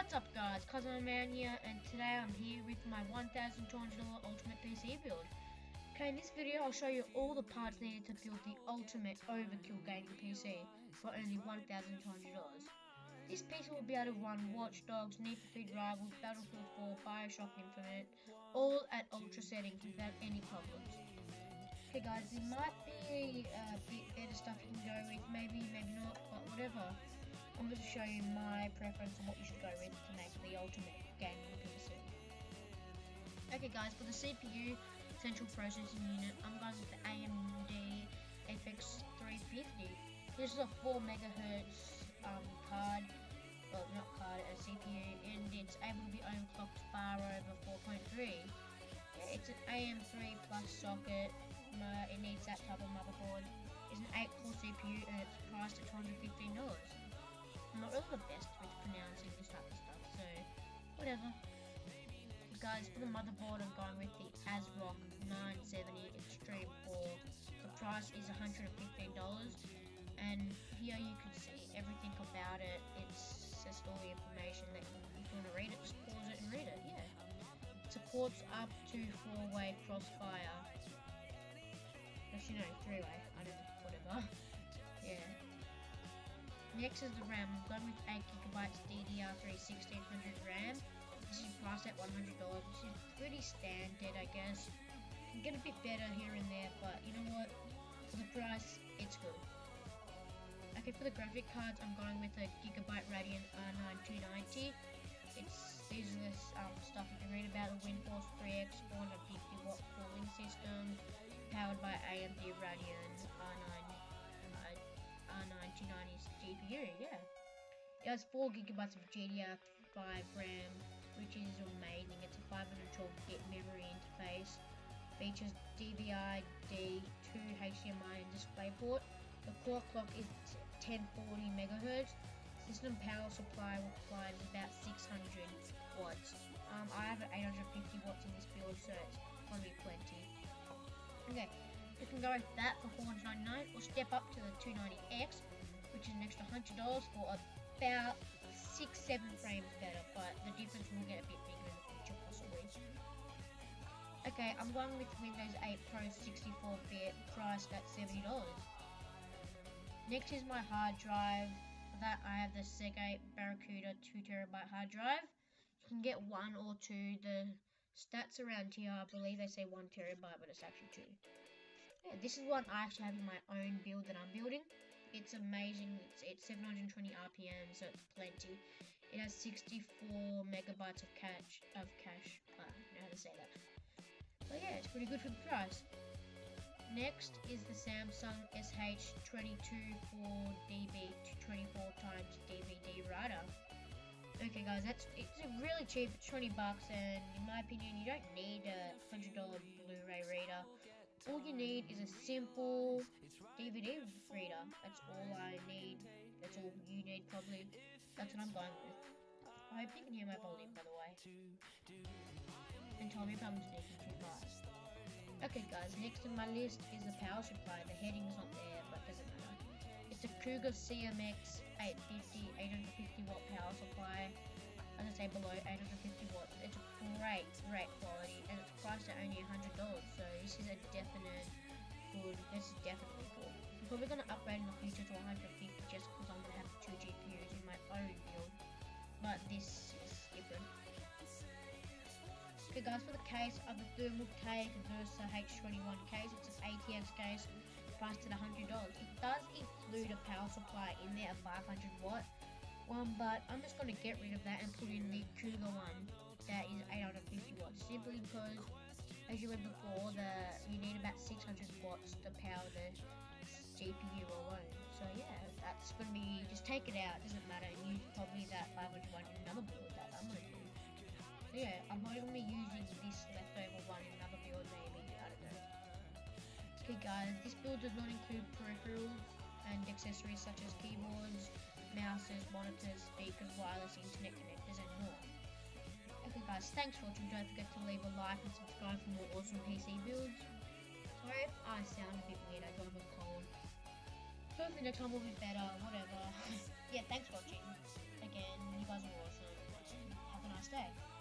What's up guys, CosmoMan here, and today I'm here with my $1,200 Ultimate PC build. Okay, in this video I'll show you all the parts needed to build the Ultimate Overkill gaming PC for only $1,200. This PC will be able to run Watch Dogs, Need for Speed Rivals, Battlefield 4, Bioshock Infinite, all at ultra settings without any problems. Okay guys, there might be a bit better stuff you can go with, maybe not, but whatever. I'm going to show you my preference on what you should go with to make the ultimate gaming PC. Okay guys, for the CPU, Central Processing Unit, I'm going with the AMD FX 350. This is a 4 MHz card, well not card, a CPU, and it's able to be overclocked far over 4.3. Yeah, it's an AM3 plus socket, it needs that type of motherboard. It's an 8-core CPU and it's priced at $215. I'm not really the best with pronouncing this type of stuff, so whatever. Guys, for the motherboard I'm going with the ASRock 970 Extreme 4. The price is $115, and here you can see everything about it. It's just all the information that if you want to read it, just pause it and read it, yeah. It supports up to 4-way crossfire. Actually no, 3-way, I don't know, whatever. Yeah. Next is the RAM. I'm going with 8GB DDR3 1600 RAM. This is priced at $100, which is pretty standard, I guess. You can get a bit better here and there, but you know what? For the price, it's good. Okay, for the graphic cards, I'm going with a Gigabyte Radeon R9 290. These are the stuff you can read about: the WindForce 3X 450-watt cooling system, powered by AMD Radeon R9 290 GPU, yeah. It has 4GB of GDDR5 RAM, which is amazing. It's a 512-bit memory interface. Features DVI-D, 2 HDMI and DisplayPort. The core clock is 1040 MHz. System power supply requires about 600 watts. I have an 850 watts in this build, so it's probably plenty. Okay. You can go with that for $499, or step up to the 290X, which is an extra $100 for about 6-7 frames better, but the difference will get a bit bigger in the future possibly. Okay, I'm going with Windows 8 Pro 64-bit, priced at $70. Next is my hard drive. For that I have the Seagate Barracuda 2TB hard drive. You can get 1 or 2. The stats around here, I believe they say 1 TB, but it's actually 2. Yeah, this is one I actually have in my own build that I'm building. It's amazing. It's 720 RPM, so it's plenty. It has 64 megabytes of cache. I don't know how to say that. But yeah, it's pretty good for the price. Next is the Samsung SH22 4DB 24x DVD writer. Okay guys, it's really cheap. It's $20, and in my opinion, you don't need a $100 Blu-ray reader. All you need is a simple DVD reader. That's all I need. That's all you need probably. That's what I'm going with. I hope you can hear my volume, by the way. And tell me if I'm speaking too fast. Okay guys, next on my list is the power supply. The heading's not there, but doesn't matter. It's a Cougar CMX 850 850-watt power supply. As I say below, 850 watts. It's great quality, and it's priced at only $100. So this is a definite good. This is definitely good. I'm probably gonna upgrade in the future to 150 just because I'm gonna have 2 GPUs in my own build. But this is different. Okay guys, for the case of the Thermaltake Versa H21 case, it's an ATX case, priced at $100. It does include a power supply in there, a 500-watt one, but I'm just going to get rid of that and put in the Cougar one that is 850 watts, simply because, as you read before, you need about 600 watts to power the GPU alone. So yeah, that's going to be, just take it out, doesn't matter, and use probably that 500 one in another build that I'm going to do. So yeah, I'm going to be using this leftover one in another build maybe, I don't know. Okay guys, this build does not include peripherals and accessories such as keyboards, mouses, monitors, speakers, wireless internet connectors, and more. Okay guys, thanks for watching. Don't forget to leave a like and subscribe for more awesome PC builds. Sorry if I sound a bit weird, I got a cold. Hopefully next time will be better, whatever. Yeah, thanks for watching. Again, you guys are awesome. say.